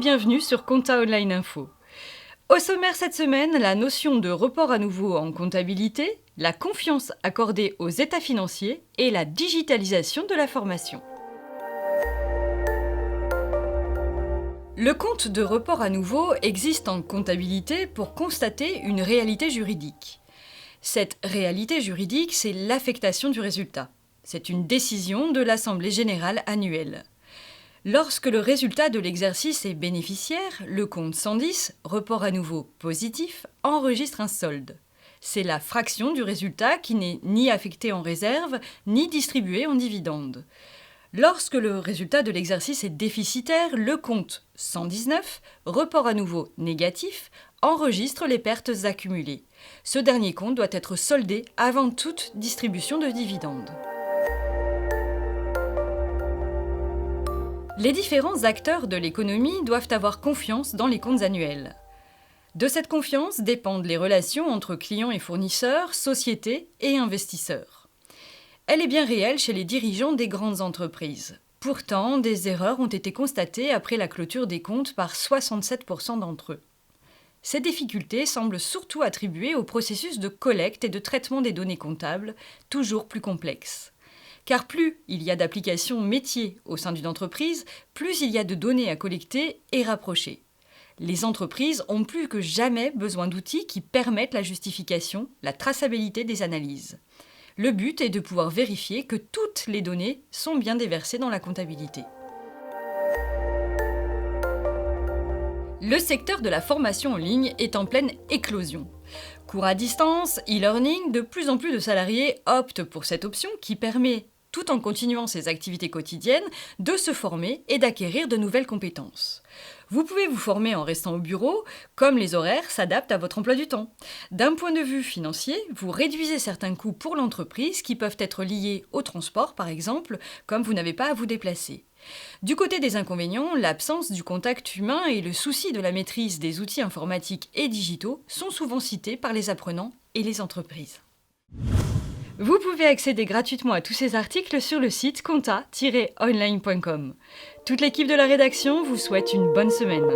bienvenue sur Compta Online Info. Au sommaire cette semaine, la notion de report à nouveau en comptabilité, la confiance accordée aux états financiers et la digitalisation de la formation. Le compte de report à nouveau existe en comptabilité pour constater une réalité juridique. Cette réalité juridique, c'est l'affectation du résultat. C'est une décision de l'Assemblée générale annuelle. Lorsque le résultat de l'exercice est bénéficiaire, le compte 110, report à nouveau positif, enregistre un solde. C'est la fraction du résultat qui n'est ni affectée en réserve, ni distribuée en dividende. Lorsque le résultat de l'exercice est déficitaire, le compte 119, report à nouveau négatif, enregistre les pertes accumulées. Ce dernier compte doit être soldé avant toute distribution de dividendes. Les différents acteurs de l'économie doivent avoir confiance dans les comptes annuels. De cette confiance dépendent les relations entre clients et fournisseurs, sociétés et investisseurs. Elle est bien réelle chez les dirigeants des grandes entreprises. Pourtant, des erreurs ont été constatées après la clôture des comptes par 67% d'entre eux. Ces difficultés semblent surtout attribuées au processus de collecte et de traitement des données comptables, toujours plus complexes. Car plus il y a d'applications métiers au sein d'une entreprise, plus il y a de données à collecter et rapprocher. Les entreprises ont plus que jamais besoin d'outils qui permettent la justification, la traçabilité des analyses. Le but est de pouvoir vérifier que toutes les données sont bien déversées dans la comptabilité. Le secteur de la formation en ligne est en pleine éclosion. Cours à distance, e-learning, de plus en plus de salariés optent pour cette option qui permet, tout en continuant ses activités quotidiennes, de se former et d'acquérir de nouvelles compétences. Vous pouvez vous former en restant au bureau, comme les horaires s'adaptent à votre emploi du temps. D'un point de vue financier, vous réduisez certains coûts pour l'entreprise qui peuvent être liés au transport, par exemple, comme vous n'avez pas à vous déplacer. Du côté des inconvénients, l'absence du contact humain et le souci de la maîtrise des outils informatiques et digitaux sont souvent cités par les apprenants et les entreprises. Vous pouvez accéder gratuitement à tous ces articles sur le site compta-online.com. Toute l'équipe de la rédaction vous souhaite une bonne semaine.